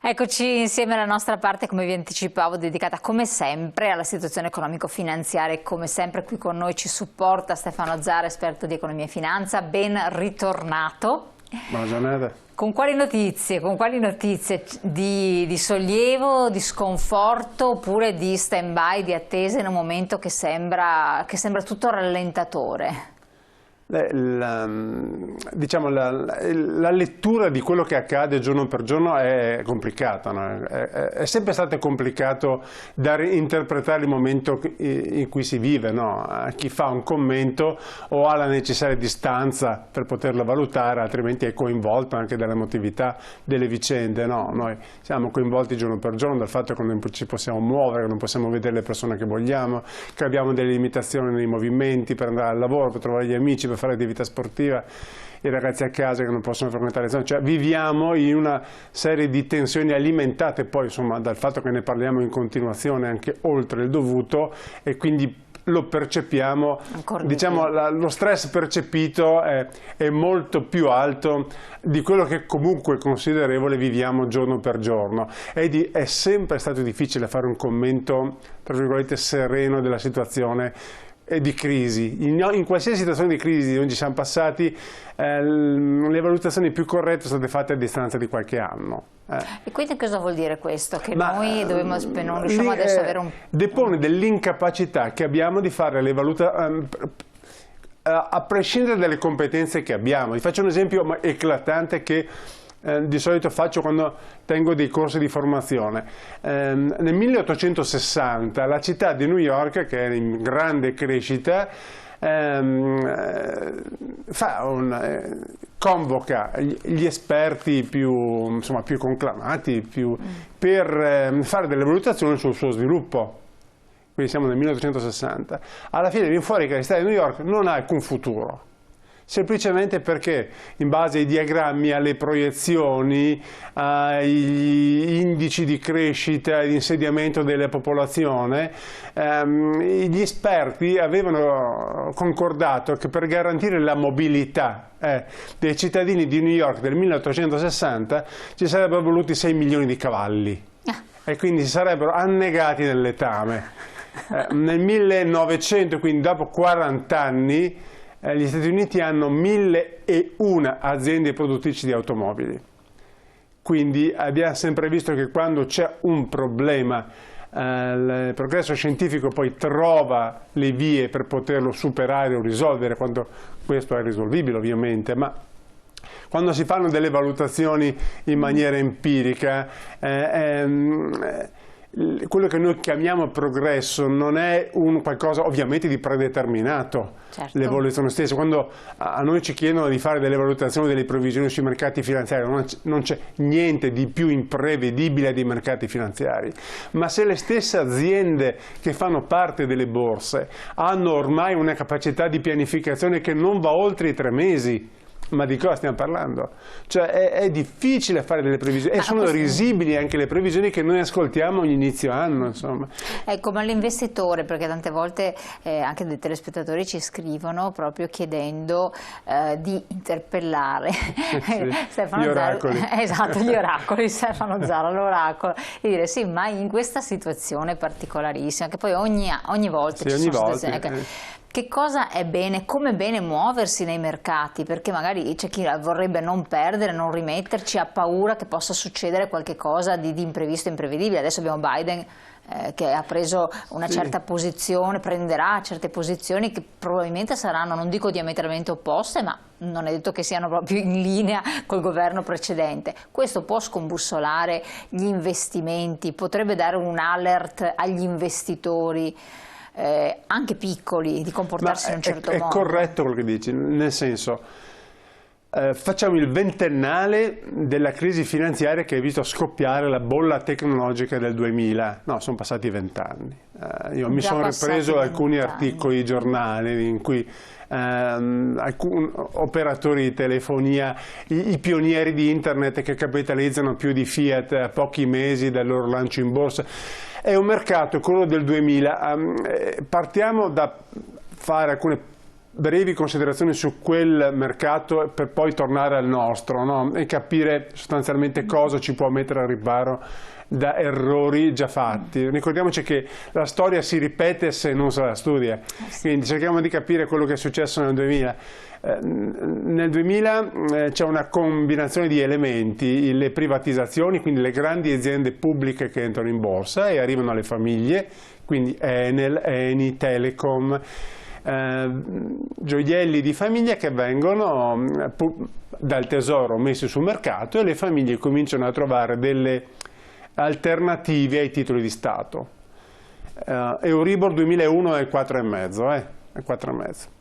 Eccoci insieme alla nostra parte, come vi anticipavo, dedicata come sempre alla situazione economico-finanziaria e come sempre qui con noi ci supporta Stefano Zara, esperto di economia e finanza. Ben ritornato. Buona giornata. Con quali notizie? Di sollievo, di sconforto oppure di stand-by, di attesa in un momento che sembra tutto rallentatore? Diciamo, la lettura di quello che accade giorno per giorno è complicata, no? È sempre stato complicato interpretare il momento in cui si vive, no? Chi fa un commento o ha la necessaria distanza per poterlo valutare, altrimenti è coinvolto anche dall'emotività delle vicende, no? Noi siamo coinvolti giorno per giorno dal fatto che non ci possiamo muovere, che non possiamo vedere le persone che vogliamo, che abbiamo delle limitazioni nei movimenti per andare al lavoro, per trovare gli amici, per fare attività sportiva, i ragazzi a casa che non possono frequentare le zone, cioè viviamo in una serie di tensioni alimentate poi insomma dal fatto che ne parliamo in continuazione anche oltre il dovuto e quindi lo percepiamo, diciamo lo stress percepito è molto più alto di quello che comunque considerevole viviamo giorno per giorno. È sempre stato difficile fare un commento tra virgolette sereno della situazione di crisi. In qualsiasi situazione di crisi dove ci siamo passati, le valutazioni più corrette sono state fatte a distanza di qualche anno. E quindi cosa vuol dire questo? Che noi non riusciamo adesso ad avere un... Depone dell'incapacità che abbiamo di fare le valutazioni a prescindere dalle competenze che abbiamo. Vi faccio un esempio eclatante che di solito faccio quando tengo dei corsi di formazione. Nel 1860 la città di New York, che è in grande crescita, convoca gli esperti più conclamati per fare delle valutazioni sul suo sviluppo. Quindi siamo nel 1860. Alla fine viene fuori che la città di New York non ha alcun futuro. Semplicemente perché in base ai diagrammi, alle proiezioni, agli indici di crescita e di insediamento della popolazione, gli esperti avevano concordato che per garantire la mobilità dei cittadini di New York del 1860 ci sarebbero voluti 6 milioni di cavalli e quindi si sarebbero annegati nel letame. Nel 1900, quindi dopo 40 anni, gli Stati Uniti hanno 1001 aziende produttrici di automobili, quindi abbiamo sempre visto che quando c'è un problema il progresso scientifico poi trova le vie per poterlo superare o risolvere, quando questo è risolvibile ovviamente, ma quando si fanno delle valutazioni in maniera empirica quello che noi chiamiamo progresso non è un qualcosa ovviamente di predeterminato, certo. L'evoluzione stessa. Quando a noi ci chiedono di fare delle valutazioni, delle previsioni sui mercati finanziari, non c'è niente di più imprevedibile dei mercati finanziari, ma se le stesse aziende che fanno parte delle borse hanno ormai una capacità di pianificazione che non va oltre i 3 mesi, ma di cosa stiamo parlando? Cioè è difficile fare delle previsioni e sono risibili anche le previsioni che noi ascoltiamo ogni inizio anno, insomma. Ecco, ma l'investitore, perché tante volte anche dei telespettatori ci scrivono proprio chiedendo di interpellare Stefano gli oracoli. Zara, esatto, gli oracoli, Stefano Zara, l'oracolo, e dire sì, ma in questa situazione particolarissima, che poi ogni volta ci sono situazioni che cosa è bene, come è bene muoversi nei mercati, perché magari c'è chi vorrebbe non perdere, non rimetterci, ha paura che possa succedere qualche cosa di imprevisto, imprevedibile. Adesso abbiamo Biden che ha preso una certa posizione, prenderà certe posizioni che probabilmente saranno, non dico diametralmente opposte, ma non è detto che siano proprio in linea col governo precedente. Questo può scombussolare gli investimenti, potrebbe dare un alert agli investitori, anche piccoli, di comportarsi in un certo modo. È corretto quello che dici, nel senso, facciamo il ventennale della crisi finanziaria che ha visto scoppiare la bolla tecnologica del 2000. No, sono passati 20 anni. Io mi sono ripreso alcuni articoli di giornali in cui alcuni operatori di telefonia, i pionieri di internet che capitalizzano più di Fiat a pochi mesi dal loro lancio in borsa. È un mercato, quello del 2000, partiamo da fare alcune brevi considerazioni su quel mercato per poi tornare al nostro, no? E capire sostanzialmente cosa ci può mettere al riparo da errori già fatti. Ricordiamoci che la storia si ripete se non se la studia, quindi cerchiamo di capire quello che è successo nel 2000. Nel 2000 c'è una combinazione di elementi, le privatizzazioni, quindi le grandi aziende pubbliche che entrano in borsa e arrivano alle famiglie, quindi Enel, Eni, Telecom, gioielli di famiglia che vengono dal tesoro messi sul mercato e le famiglie cominciano a trovare delle alternative ai titoli di Stato. Euribor 2001 è il 4,5, è 4,5.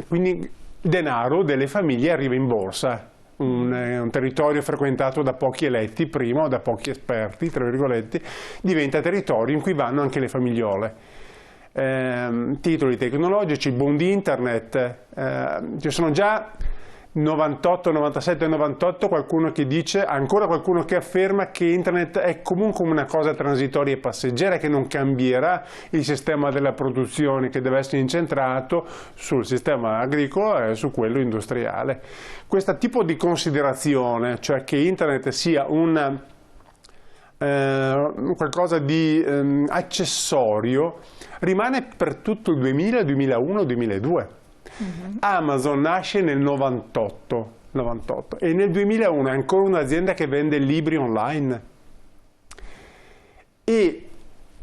Quindi denaro delle famiglie arriva in borsa, un territorio frequentato da pochi eletti prima o da pochi esperti, tra virgolette, diventa territorio in cui vanno anche le famigliole. Titoli tecnologici, boom di internet, ci sono già 98, 97, 98 qualcuno che dice, ancora qualcuno che afferma che internet è comunque una cosa transitoria e passeggera, che non cambierà il sistema della produzione, che deve essere incentrato sul sistema agricolo e su quello industriale. Questo tipo di considerazione, cioè che internet sia qualcosa di accessorio, rimane per tutto il 2000, 2001, 2002. Amazon nasce nel 98 e nel 2001 è ancora un'azienda che vende libri online, e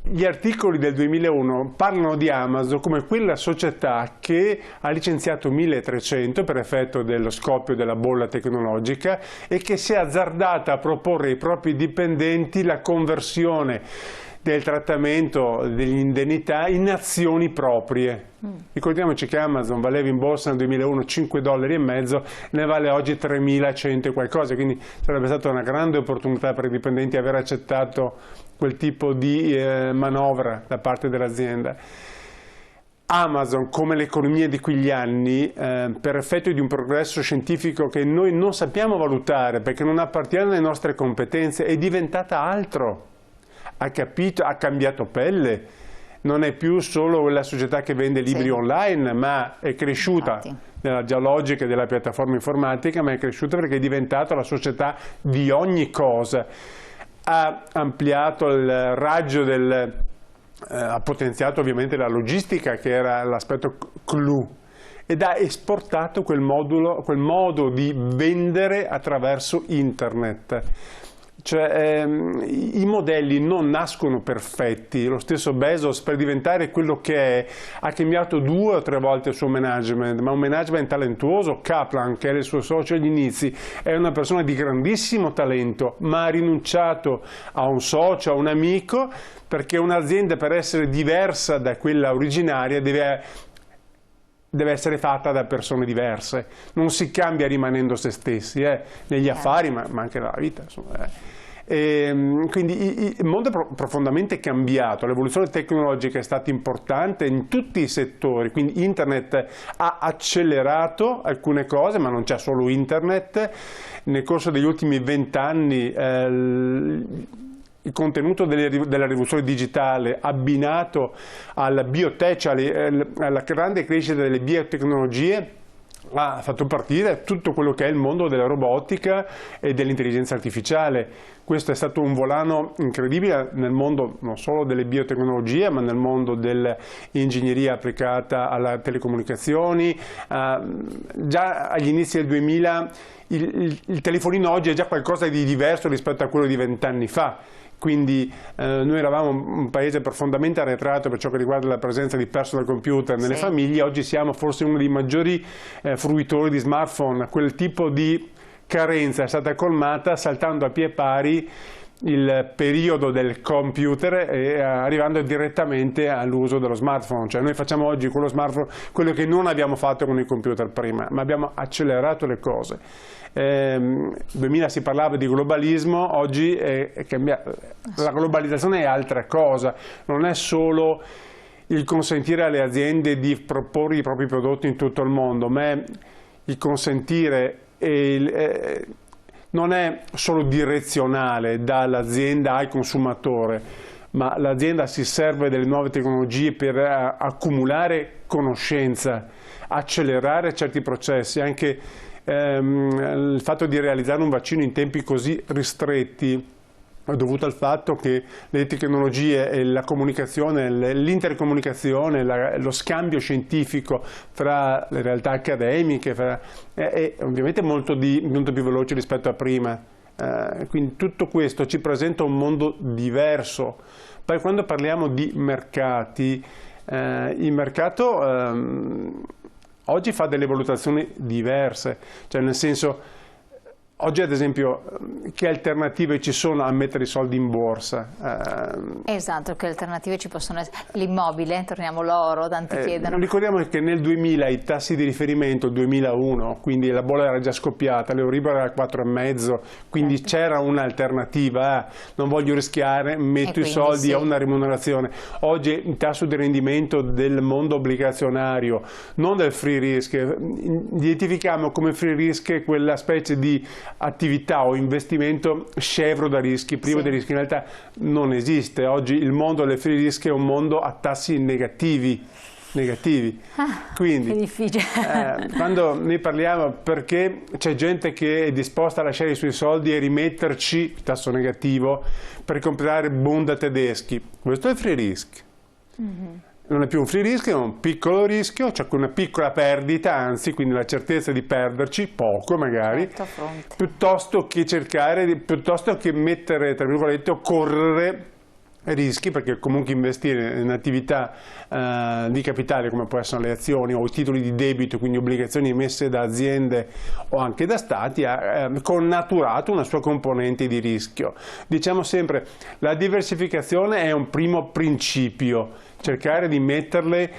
gli articoli del 2001 parlano di Amazon come quella società che ha licenziato 1300 per effetto dello scoppio della bolla tecnologica e che si è azzardata a proporre ai propri dipendenti la conversione del trattamento degli indennità in azioni proprie. Ricordiamoci che Amazon valeva in borsa nel 2001 $5,50, ne vale oggi 3.100 e qualcosa, quindi sarebbe stata una grande opportunità per i dipendenti aver accettato quel tipo di manovra da parte dell'azienda. Amazon, come l'economia di quegli anni, per effetto di un progresso scientifico che noi non sappiamo valutare perché non appartiene alle nostre competenze, è diventata altro. Ha cambiato pelle, non è più solo quella società che vende libri online, ma è cresciuta nella logica della piattaforma informatica, ma è cresciuta perché è diventata la società di ogni cosa. Ha ampliato il raggio ha potenziato ovviamente la logistica, che era l'aspetto clou, ed ha esportato quel modo di vendere attraverso internet. Cioè, i modelli non nascono perfetti. Lo stesso Bezos, per diventare quello che è, ha cambiato 2 o 3 volte il suo management, ma un management talentuoso. Kaplan, che era il suo socio agli inizi, è una persona di grandissimo talento, ma ha rinunciato a un socio, a un amico, perché un'azienda, per essere diversa da quella originaria, deve essere fatta da persone diverse, non si cambia rimanendo se stessi, negli affari ma anche nella vita, insomma. Quindi il mondo è profondamente cambiato, l'evoluzione tecnologica è stata importante in tutti i settori, quindi internet ha accelerato alcune cose, ma non c'è solo internet. Nel corso degli ultimi 20 anni il contenuto della rivoluzione digitale abbinato alla biotech, alla grande crescita delle biotecnologie, ha fatto partire tutto quello che è il mondo della robotica e dell'intelligenza artificiale. Questo è stato un volano incredibile nel mondo non solo delle biotecnologie, ma nel mondo dell'ingegneria applicata alle telecomunicazioni. Già agli inizi del 2000 il telefonino oggi è già qualcosa di diverso rispetto a quello di 20 anni fa. Quindi noi eravamo un paese profondamente arretrato per ciò che riguarda la presenza di personal computer nelle famiglie. Oggi siamo forse uno dei maggiori fruitori di smartphone. Quel tipo di carenza è stata colmata saltando a pie pari il periodo del computer e arrivando direttamente all'uso dello smartphone. Cioè noi facciamo oggi con lo smartphone quello che non abbiamo fatto con i computer prima, ma abbiamo accelerato le cose. 2000 si parlava di globalismo, oggi è cambiato. La globalizzazione è altra cosa, non è solo il consentire alle aziende di proporre i propri prodotti in tutto il mondo, ma è il consentire non è solo direzionale dall'azienda al consumatore, ma l'azienda si serve delle nuove tecnologie per accumulare conoscenza, accelerare certi processi. Anche il fatto di realizzare un vaccino in tempi così ristretti è dovuto al fatto che le tecnologie e la comunicazione, l'intercomunicazione, lo scambio scientifico fra le realtà accademiche è ovviamente molto più veloce rispetto a prima. Quindi tutto questo ci presenta un mondo diverso. Poi quando parliamo di mercati, il mercato oggi fa delle valutazioni diverse, cioè nel senso, oggi ad esempio che alternative ci sono a mettere i soldi in borsa? Esatto, che alternative ci possono essere? L'immobile, torniamo l'oro, tanti chiedono. Ricordiamo che nel 2000 i tassi di riferimento, il 2001, quindi la bolla era già scoppiata, l'Euribor era 4,5, quindi c'era un'alternativa, non voglio rischiare, metto i soldi a una remunerazione. Oggi il tasso di rendimento del mondo obbligazionario, non del free risk, identifichiamo come free risk quella specie di attività o investimento scevro da rischi, privo di rischi. In realtà non esiste. Oggi il mondo delle free risk è un mondo a tassi negativi. Quindi è difficile. Quando ne parliamo, perché c'è gente che è disposta a lasciare i suoi soldi e rimetterci tasso negativo per comprare bond tedeschi, questo è free risk. Non è più un free risk, è un piccolo rischio, cioè una piccola perdita, anzi, quindi la certezza di perderci, poco magari, piuttosto che mettere, tra virgolette, o correre rischi, perché comunque investire in attività di capitale come può essere le azioni o i titoli di debito, quindi obbligazioni emesse da aziende o anche da stati, ha connaturato una sua componente di rischio. Diciamo sempre, la diversificazione è un primo principio, cercare di metterle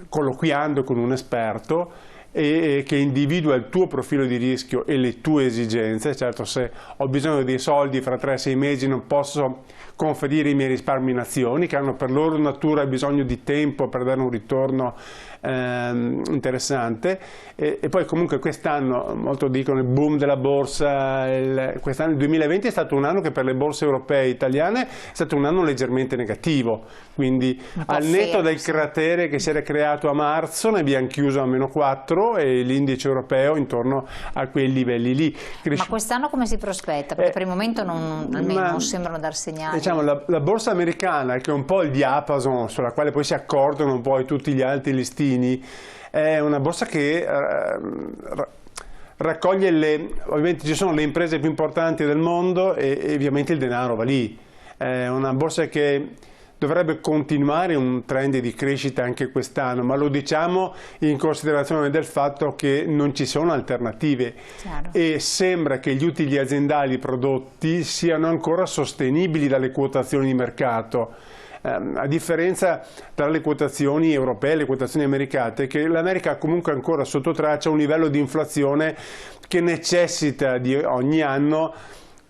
colloquiando con un esperto e che individua il tuo profilo di rischio e le tue esigenze. Certo, se ho bisogno dei soldi fra 3-6 mesi non posso conferire i miei risparmi in azioni, che hanno per loro natura bisogno di tempo per dare un ritorno interessante, e poi comunque quest'anno, molto dicono il boom della borsa, quest'anno, il 2020 è stato un anno che per le borse europee e italiane è stato un anno leggermente negativo, quindi al netto del cratere che si era creato a marzo ne abbiamo chiuso a -4 e l'indice europeo intorno a quei livelli lì. Ma quest'anno come si prospetta? Perché per il momento non sembrano dar segnali. Diciamo, la borsa americana, che è un po' il diapason sulla quale poi si accordano poi tutti gli altri listini, è una borsa che raccoglie ovviamente ci sono le imprese più importanti del mondo e ovviamente il denaro va lì. È una borsa che dovrebbe continuare un trend di crescita anche quest'anno, ma lo diciamo in considerazione del fatto che non ci sono alternative. Chiaro. E sembra che gli utili aziendali prodotti siano ancora sostenibili dalle quotazioni di mercato. A differenza tra le quotazioni europee e le quotazioni americane, che l'America ha comunque ancora sotto traccia un livello di inflazione che necessita di ogni anno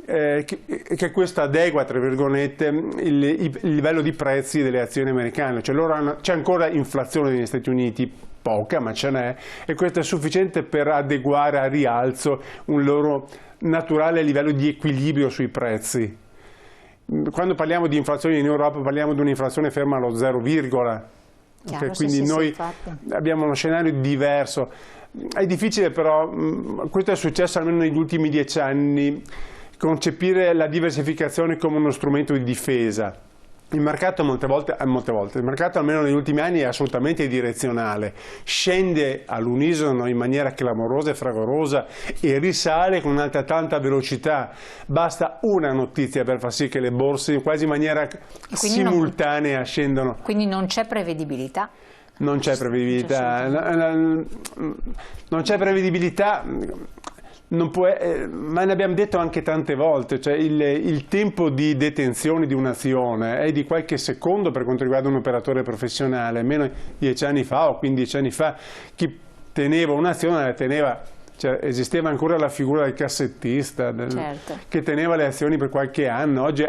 che questo adegua, tra virgolette, il livello di prezzi delle azioni americane. Cioè c'è ancora inflazione negli Stati Uniti, poca ma ce n'è, e questo è sufficiente per adeguare a rialzo un loro naturale livello di equilibrio sui prezzi. Quando parliamo di inflazione in Europa parliamo di un'inflazione ferma allo 0, quindi noi abbiamo uno scenario diverso. È difficile però, questo è successo almeno negli ultimi 10 anni, concepire la diversificazione come uno strumento di difesa. Il mercato molte volte, il mercato almeno negli ultimi anni è assolutamente direzionale, scende all'unisono in maniera clamorosa e fragorosa e risale con un'altrettanta velocità. Basta una notizia per far sì che le borse quasi in maniera simultanea scendano. Quindi non c'è prevedibilità? Non c'è prevedibilità, non c'è prevedibilità. Non può, ma ne abbiamo detto anche tante volte, cioè il tempo di detenzione di un'azione è di qualche secondo per quanto riguarda un operatore professionale. Almeno 10 anni fa o 15 anni fa chi teneva un'azione la teneva, cioè, esisteva ancora la figura del cassettista che teneva le azioni per qualche anno. Oggi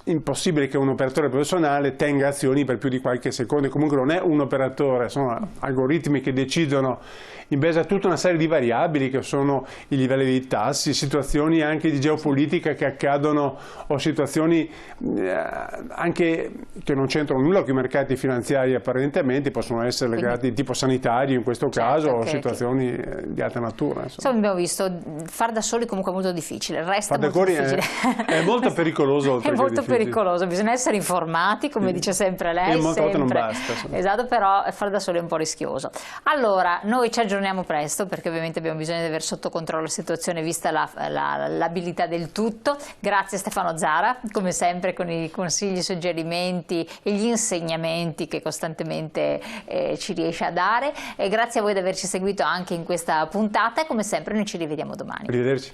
impossibile che un operatore professionale tenga azioni per più di qualche secondo, comunque non è un operatore, sono algoritmi che decidono in base a tutta una serie di variabili che sono i livelli dei tassi, situazioni anche di geopolitica che accadono o situazioni anche che non c'entrano nulla con i mercati finanziari apparentemente, possono essere legati di tipo sanitario in questo caso o situazioni di altra natura. Insomma, abbiamo visto, far da soli comunque è molto difficile, resta molto difficile. È molto pericoloso. È molto pericoloso, bisogna essere informati, come dice sempre lei. E molte volte non basta. Esatto, però far da soli è un po' rischioso. Allora, noi ci aggiorniamo presto perché ovviamente abbiamo bisogno di avere sotto controllo la situazione vista l'abilità del tutto. Grazie Stefano Zara, come sempre con i consigli, i suggerimenti e gli insegnamenti che costantemente ci riesce a dare. E grazie a voi di averci seguito anche in questa puntata e come sempre noi ci rivediamo domani. Arrivederci.